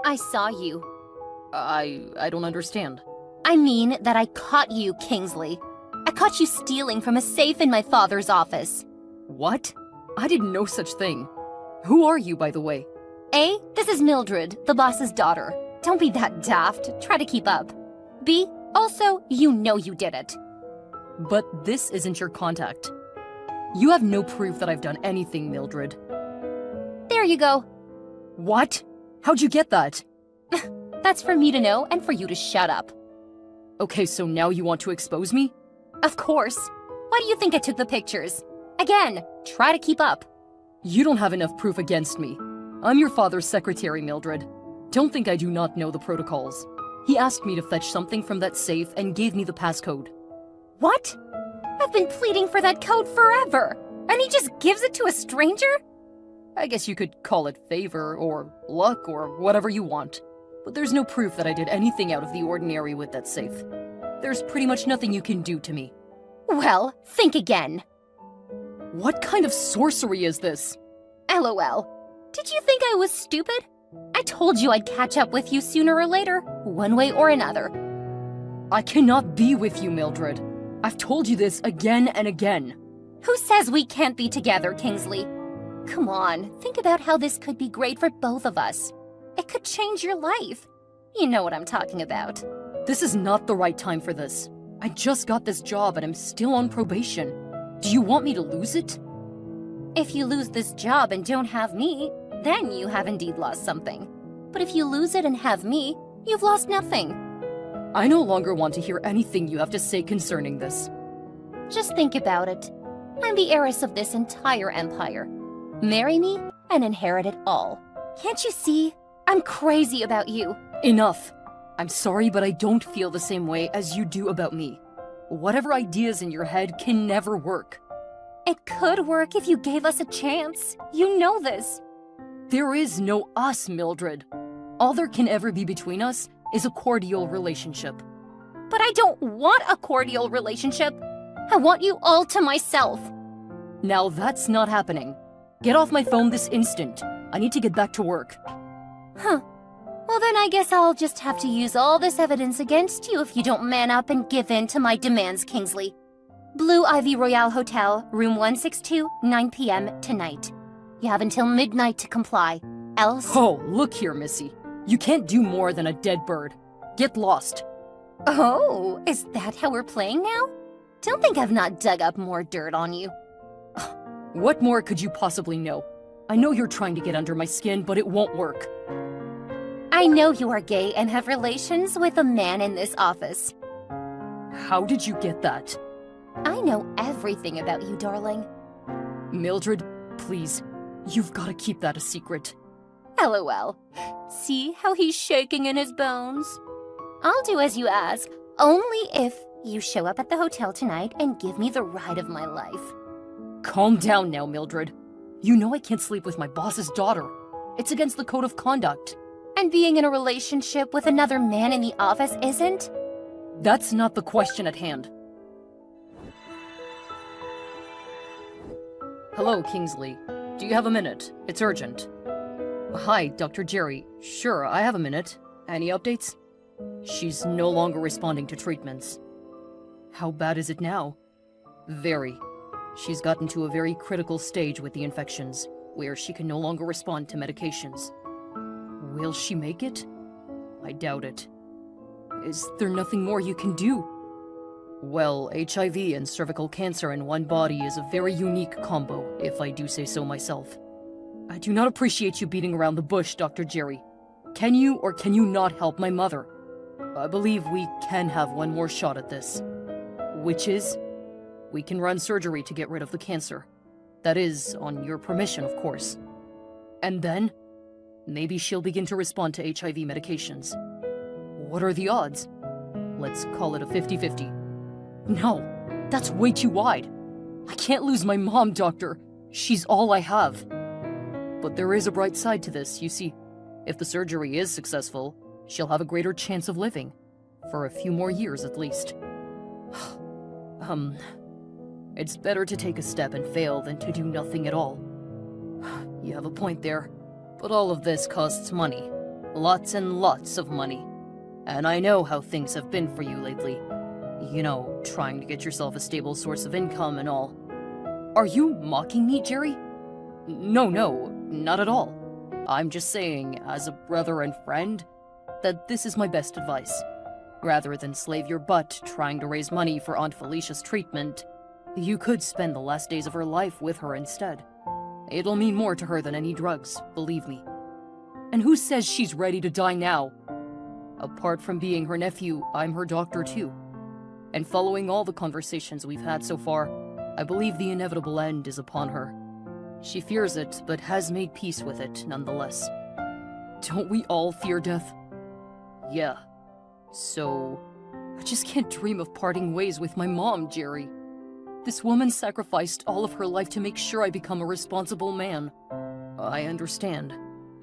I saw you. I don't understand. I mean that I caught you, Kingsley. I caught you stealing from a safe in my father's office. What? I did no such thing. Who are you, by the way? A, this is Mildred, the boss's daughter. Don't be that daft. Try to keep up. B, also, you know you did it. But this isn't your contact. You have no proof that I've done anything, Mildred. There you go. What? How'd you get that? That's for me to know and for you to shut up. Okay, so now you want to expose me? Of course. Why do you think I took the pictures? Again, try to keep up. You don't have enough proof against me. I'm your father's secretary, Mildred. Don't think I do not know the protocols. He asked me to fetch something from that safe and gave me the passcode. What? I've been pleading for that code forever, and he just gives it to a stranger? I guess you could call it favor, or luck, or whatever you want. But there's no proof that I did anything out of the ordinary with that safe. There's pretty much nothing you can do to me. Well, think again. What kind of sorcery is this? LOL. Did you think I was stupid? I told you I'd catch up with you sooner or later, one way or another. I cannot be with you, Mildred. I've told you this again and again. Who says we can't be together, Kingsley? Come on, think about how this could be great for both of us. It could change your life. You know what I'm talking about. This is not the right time for this. I just got this job and I'm still on probation. Do you want me to lose it? If you lose this job and don't have me, then you have indeed lost something. But if you lose it and have me, you've lost nothing. I no longer want to hear anything you have to say concerning this. Just think about it. I'm the heiress of this entire empire. Marry me and inherit it all. Can't you see? I'm crazy about you. Enough. I'm sorry, but I don't feel the same way as you do about me. Whatever ideas in your head can never work. It could work if you gave us a chance. You know this. There is no us, Mildred. All there can ever be between us is a cordial relationship. But I don't want a cordial relationship. I want you all to myself. Now that's not happening. Get off my phone this instant. I need to get back to work. Huh. Well, then I guess I'll just have to use all this evidence against you if you don't man up and give in to my demands, Kingsley. Blue Ivy Royale Hotel, room 162, 9 p.m. tonight. You have until midnight to comply. Else... Oh, look here, Missy. You can't do more than a dead bird. Get lost. Oh, is that how we're playing now? Don't think I've not dug up more dirt on you. What more could you possibly know? I know you're trying to get under my skin, but it won't work. I know you are gay and have relations with a man in this office. How did you get that? I know everything about you, darling. Mildred, please, you've got to keep that a secret. LOL. See how he's shaking in his bones? I'll do as you ask, only if you show up at the hotel tonight and give me the ride of my life. Calm down now, Mildred. You know I can't sleep with my boss's daughter. It's against the code of conduct. And being in a relationship with another man in the office isn't? That's not the question at hand. Hello, Kingsley. Do you have a minute? It's urgent. Hi, Dr. Jerry. Sure, I have a minute. Any updates? She's no longer responding to treatments. How bad is it now? Very. She's gotten to a very critical stage with the infections, where she can no longer respond to medications. Will she make it? I doubt it. Is there nothing more you can do? Well, HIV and cervical cancer in one body is a very unique combo, if I do say so myself. I do not appreciate you beating around the bush, Dr. Jerry. Can you or can you not help my mother? I believe we can have one more shot at this. Which is, we can run surgery to get rid of the cancer. That is, on your permission, of course. And then, maybe she'll begin to respond to HIV medications. What are the odds? Let's call it a 50-50. No, that's way too wide. I can't lose my mom, Doctor. She's all I have. But there is a bright side to this, you see. If the surgery is successful, she'll have a greater chance of living. For a few more years, at least. It's better to take a step and fail than to do nothing at all. You have a point there. But all of this costs money. Lots and lots of money. And I know how things have been for you lately. You know, trying to get yourself a stable source of income and all. Are you mocking me, Jerry? No, not at all. I'm just saying, as a brother and friend, that this is my best advice. Rather than slave your butt trying to raise money for Aunt Felicia's treatment, you could spend the last days of her life with her instead. It'll mean more to her than any drugs, believe me. And who says she's ready to die now? Apart from being her nephew, I'm her doctor too. And following all the conversations we've had so far, I believe the inevitable end is upon her. She fears it, but has made peace with it nonetheless. Don't we all fear death? Yeah. So, I just can't dream of parting ways with my mom, Jerry. This woman sacrificed all of her life to make sure I become a responsible man. I understand.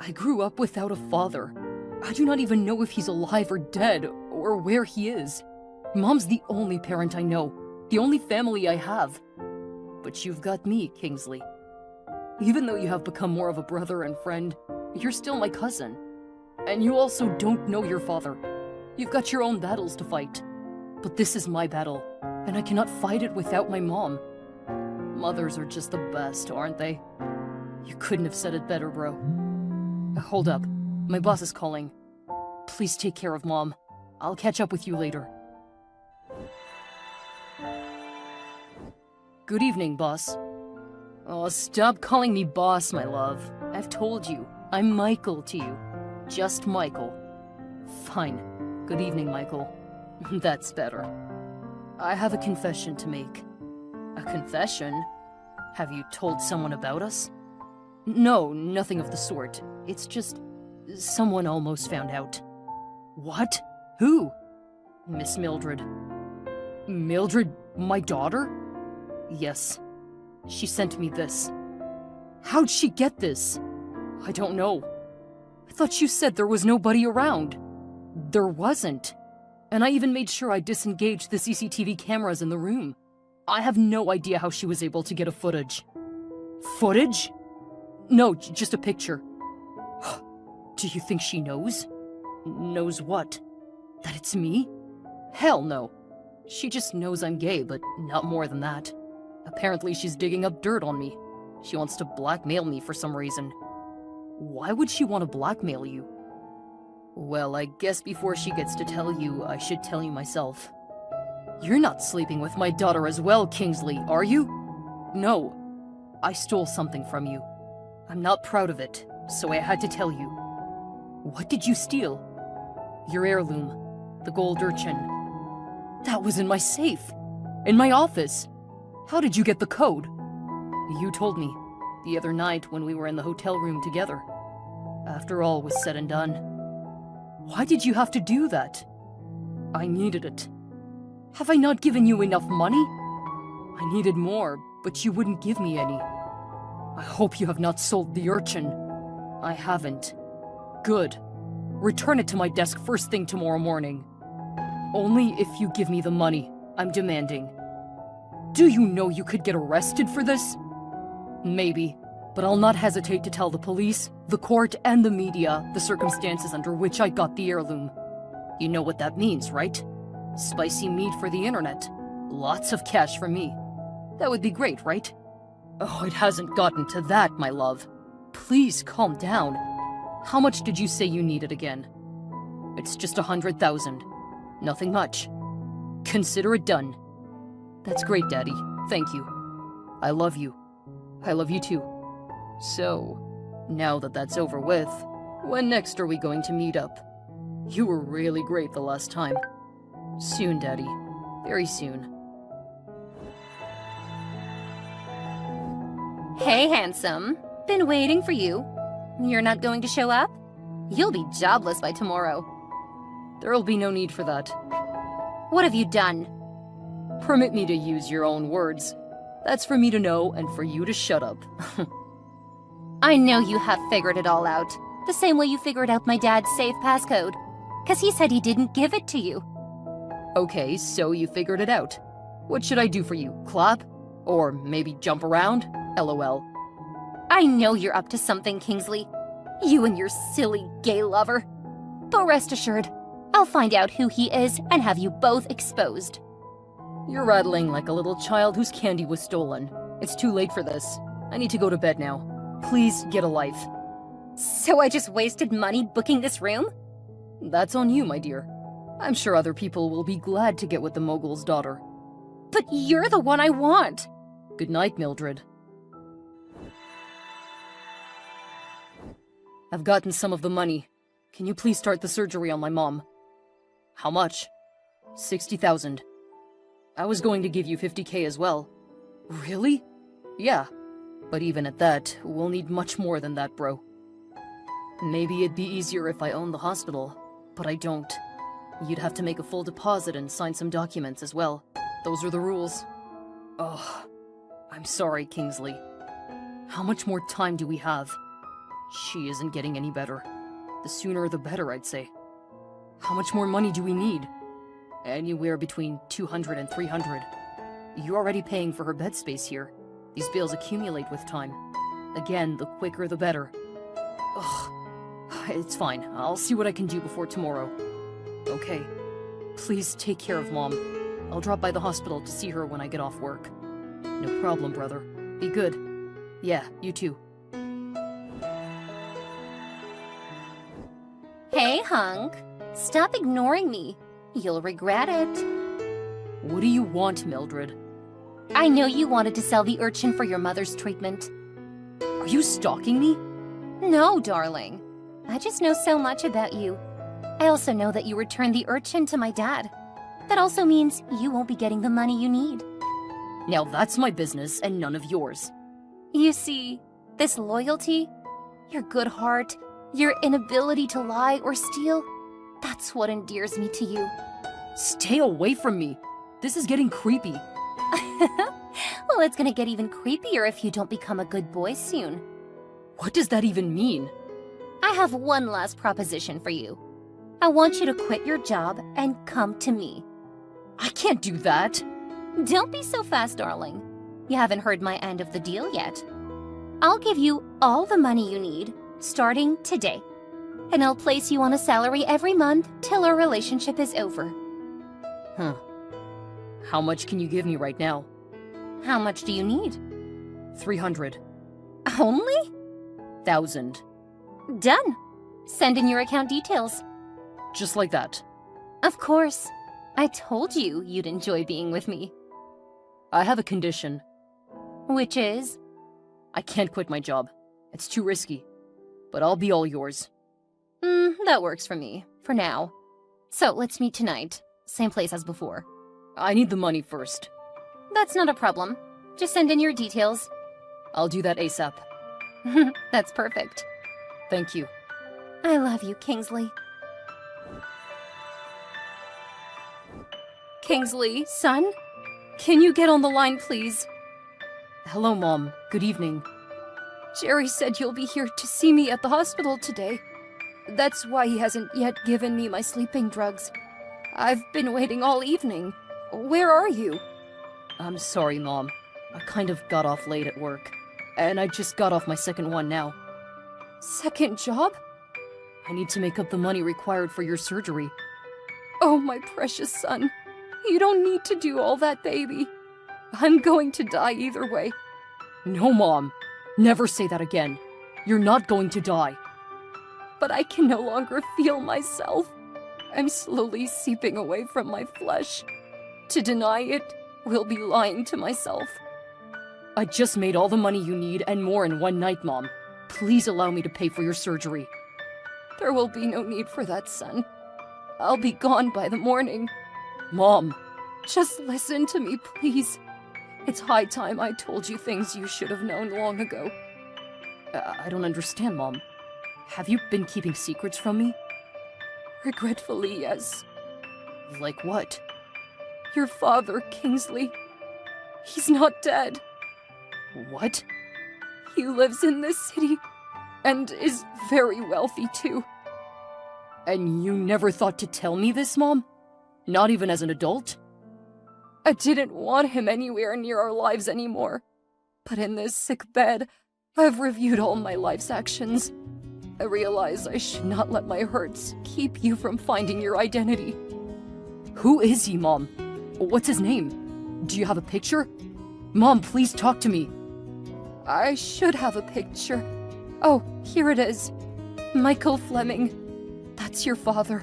I grew up without a father. I do not even know if he's alive or dead, or where he is. Mom's the only parent I know, the only family I have. But you've got me, Kingsley. Even though you have become more of a brother and friend, you're still my cousin. And you also don't know your father. You've got your own battles to fight. But this is my battle, and I cannot fight it without my mom. Mothers are just the best, aren't they? You couldn't have said it better, bro. Hold up. My boss is calling. Please take care of Mom. I'll catch up with you later. Good evening, boss. Oh, stop calling me boss, my love. I've told you. I'm Michael to you. Just Michael. Fine. Good evening, Michael. That's better. I have a confession to make. A confession? Have you told someone about us? No, nothing of the sort. It's just... someone almost found out. What? Who? Miss Mildred. Mildred, my daughter? Yes. She sent me this. How'd she get this? I don't know. I thought you said there was nobody around. There wasn't. And I even made sure I disengaged the CCTV cameras in the room. I have no idea how she was able to get a footage. Footage? No, just a picture. Do you think she knows? Knows what? That it's me? Hell no. She just knows I'm gay, but not more than that. Apparently she's digging up dirt on me. She wants to blackmail me for some reason. Why would she want to blackmail you? Well, I guess before she gets to tell you, I should tell you myself. You're not sleeping with my daughter as well, Kingsley, are you? No. I stole something from you. I'm not proud of it, so I had to tell you. What did you steal? Your heirloom. The gold urchin. That was in my safe. In my office. How did you get the code? You told me. The other night when we were in the hotel room together. After all was said and done. Why did you have to do that? I needed it. Have I not given you enough money? I needed more, but you wouldn't give me any. I hope you have not sold the urchin. I haven't. Good. Return it to my desk first thing tomorrow morning. Only if you give me the money, I'm demanding. Do you know you could get arrested for this? Maybe, but I'll not hesitate to tell the police, the court, and the media the circumstances under which I got the heirloom. You know what that means, right? Spicy meat for the internet. Lots of cash for me. That would be great, right? Oh, it hasn't gotten to that, my love. Please calm down. How much did you say you needed again? It's just 100,000. Nothing much. Consider it done. That's great, Daddy. Thank you. I love you. I love you too. So, now that that's over with, when next are we going to meet up? You were really great the last time. Soon, Daddy. Very soon. Hey, handsome. Been waiting for you. You're not going to show up? You'll be jobless by tomorrow. There'll be no need for that. What have you done? Permit me to use your own words. That's for me to know and for you to shut up. I know you have figured it all out. The same way you figured out my dad's safe passcode. 'Cause he said he didn't give it to you. Okay, so you figured it out. What should I do for you? Clap? Or maybe jump around? LOL. I know you're up to something, Kingsley. You and your silly gay lover. But rest assured, I'll find out who he is and have you both exposed. You're rattling like a little child whose candy was stolen. It's too late for this. I need to go to bed now. Please get a life. So I just wasted money booking this room? That's on you, my dear. I'm sure other people will be glad to get with the mogul's daughter. But you're the one I want. Good night, Mildred. I've gotten some of the money. Can you please start the surgery on my mom? How much? 60,000. I was going to give you 50K as well. Really? Yeah. But even at that, we'll need much more than that, bro. Maybe it'd be easier if I owned the hospital, but I don't. You'd have to make a full deposit and sign some documents as well. Those are the rules. Oh, I'm sorry, Kingsley. How much more time do we have? She isn't getting any better. The sooner the better, I'd say. How much more money do we need? Anywhere between 200 and 300. You're already paying for her bed space here. These bills accumulate with time. Again, the quicker the better. Ugh. It's fine. I'll see what I can do before tomorrow. Okay. Please take care of Mom. I'll drop by the hospital to see her when I get off work. No problem, brother. Be good. Yeah, you too. Hey, hunk. Stop ignoring me. You'll regret it. What do you want, Mildred? I know you wanted to sell the urchin for your mother's treatment. Are you stalking me? No, darling. I just know so much about you. I also know that you returned the urchin to my dad. That also means you won't be getting the money you need. Now that's my business and none of yours. You see, this loyalty, your good heart, your inability to lie or steal, that's what endears me to you. Stay away from me. This is getting creepy. Well, it's gonna get even creepier if you don't become a good boy soon. What does that even mean? I have one last proposition for you. I want you to quit your job and come to me. I can't do that. Don't be so fast, darling. You haven't heard my end of the deal yet. I'll give you all the money you need, starting today. And I'll place you on a salary every month till our relationship is over. Huh. How much can you give me right now? How much do you need? 300. Only? 1,000. Done. Send in your account details. Just like that. Of course. I told you you'd enjoy being with me. I have a condition. Which is? I can't quit my job. It's too risky. But I'll be all yours. That works for me, for now. So let's meet tonight. Same place as before. I need the money first. That's not a problem. Just send in your details. I'll do that ASAP. That's perfect. Thank you. I love you, Kingsley. Kingsley, son? Can you get on the line, please? Hello, Mom. Good evening. Jerry said you'll be here to see me at the hospital today. That's why he hasn't yet given me my sleeping drugs. I've been waiting all evening. Where are you? I'm sorry, Mom. I kind of got off late at work. And I just got off my second one now. Second job? I need to make up the money required for your surgery. Oh, my precious son. You don't need to do all that, baby. I'm going to die either way. No, Mom. Never say that again. You're not going to die. But I can no longer feel myself. I'm slowly seeping away from my flesh. To deny it will be lying to myself. I just made all the money you need and more in one night, Mom. Please allow me to pay for your surgery. There will be no need for that, son. I'll be gone by the morning. Mom! Just listen to me, please. It's high time I told you things you should have known long ago. I don't understand, Mom. Have you been keeping secrets from me? Regretfully, yes. Like what? Your father, Kingsley. He's not dead. What? He lives in this city, and is very wealthy too. And you never thought to tell me this, Mom? Not even as an adult? I didn't want him anywhere near our lives anymore. But in this sick bed, I've reviewed all my life's actions. I realize I should not let my hurts keep you from finding your identity. Who is he, Mom? What's his name? Do you have a picture? Mom, please talk to me. I should have a picture. Oh, here it is. Michael Fleming. That's your father.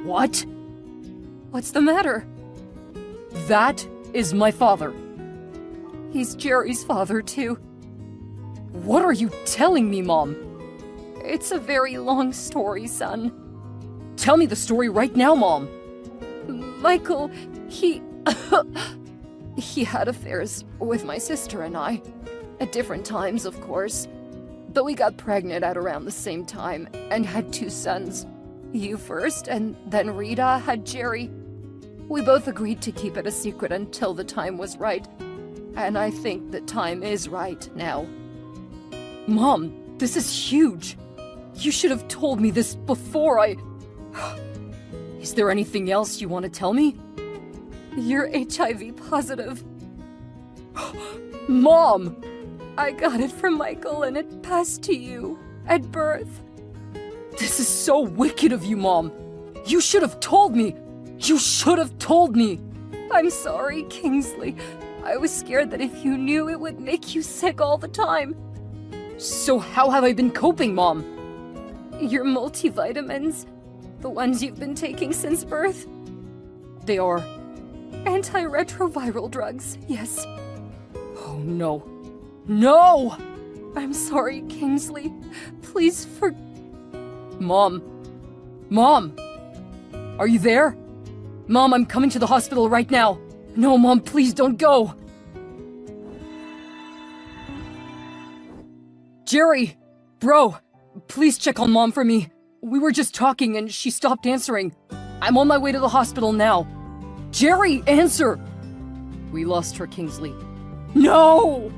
What? What's the matter? That is my father. He's Jerry's father, too. What are you telling me, Mom? It's a very long story, son. Tell me the story right now, Mom. Michael, he had affairs with my sister and I. At different times, of course. But we got pregnant at around the same time and had 2 sons. You first, and then Rita had Jerry. We both agreed to keep it a secret until the time was right. And I think the time is right now. Mom, this is huge. You should have told me this before I... Is there anything else you want to tell me? You're HIV positive. Mom! I got it from Michael and it passed to you at birth. This is so wicked of you, Mom. You should have told me. You should have told me. I'm sorry, Kingsley. I was scared that if you knew, it would make you sick all the time. So how have I been coping, Mom? Your multivitamins, the ones you've been taking since birth. They are antiretroviral drugs, yes. Oh no. No! I'm sorry, Kingsley. Please Mom. Mom! Are you there? Mom, I'm coming to the hospital right now. No, Mom, please don't go. Jerry! Bro! Please check on Mom for me. We were just talking and she stopped answering. I'm on my way to the hospital now. Jerry, answer! We lost her, Kingsley. No!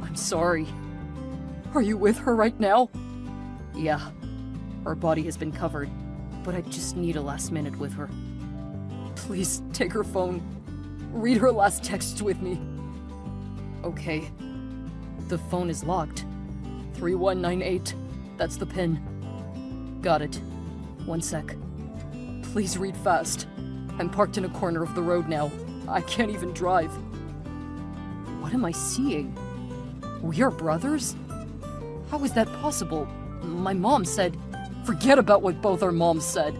I'm sorry. Are you with her right now? Yeah. Her body has been covered, but I just need a last minute with her. Please take her phone. Read her last texts with me. Okay. The phone is locked. 3198. That's the PIN. Got it. 1 sec. Please read fast. I'm parked in a corner of the road now. I can't even drive. What am I seeing? We are brothers? How is that possible? My mom said... Forget about what both our moms said.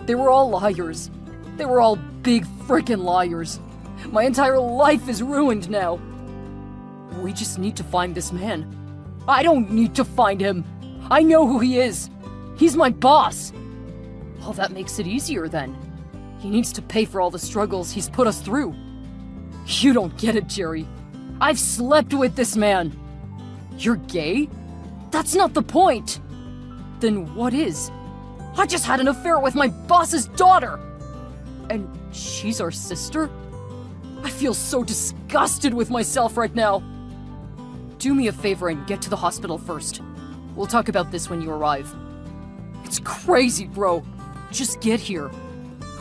They were all liars. They were all big frickin' liars. My entire life is ruined now. We just need to find this man. I don't need to find him. I know who he is. He's my boss. Well, that makes it easier then. He needs to pay for all the struggles he's put us through. You don't get it, Jerry. I've slept with this man. You're gay? That's not the point. Then what is? I just had an affair with my boss's daughter. And she's our sister? I feel so disgusted with myself right now. Do me a favor and get to the hospital first. We'll talk about this when you arrive. It's crazy, bro. Just get here.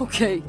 Okay.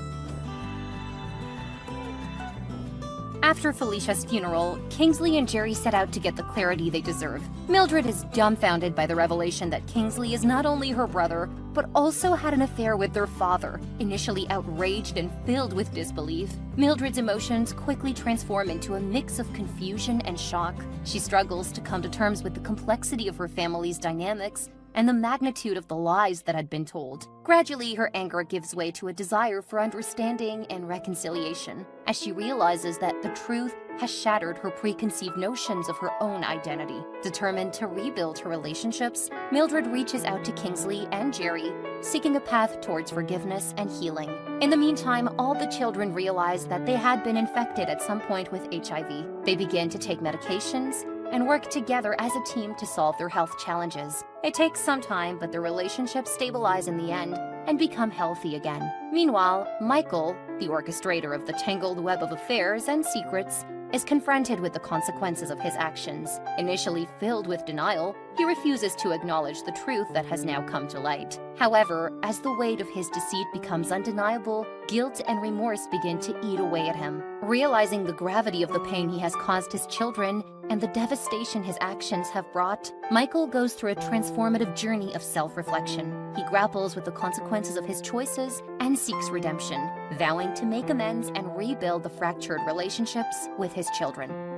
After Felicia's funeral, Kingsley and Jerry set out to get the clarity they deserve. Mildred is dumbfounded by the revelation that Kingsley is not only her brother, but also had an affair with their father. Initially outraged and filled with disbelief, Mildred's emotions quickly transform into a mix of confusion and shock. She struggles to come to terms with the complexity of her family's dynamics and the magnitude of the lies that had been told. Gradually, her anger gives way to a desire for understanding and reconciliation, as she realizes that the truth has shattered her preconceived notions of her own identity. Determined to rebuild her relationships, Mildred reaches out to Kingsley and Jerry, seeking a path towards forgiveness and healing. In the meantime, all the children realize that they had been infected at some point with HIV. They begin to take medications and work together as a team to solve their health challenges. It takes some time, but their relationships stabilize in the end and become healthy again. Meanwhile, Michael, the orchestrator of the tangled web of affairs and secrets, is confronted with the consequences of his actions. Initially filled with denial, he refuses to acknowledge the truth that has now come to light. However, as the weight of his deceit becomes undeniable, guilt and remorse begin to eat away at him. Realizing the gravity of the pain he has caused his children and the devastation his actions have brought, Michael goes through a transformative journey of self-reflection. He grapples with the consequences of his choices and seeks redemption, vowing to make amends and rebuild the fractured relationships with his children.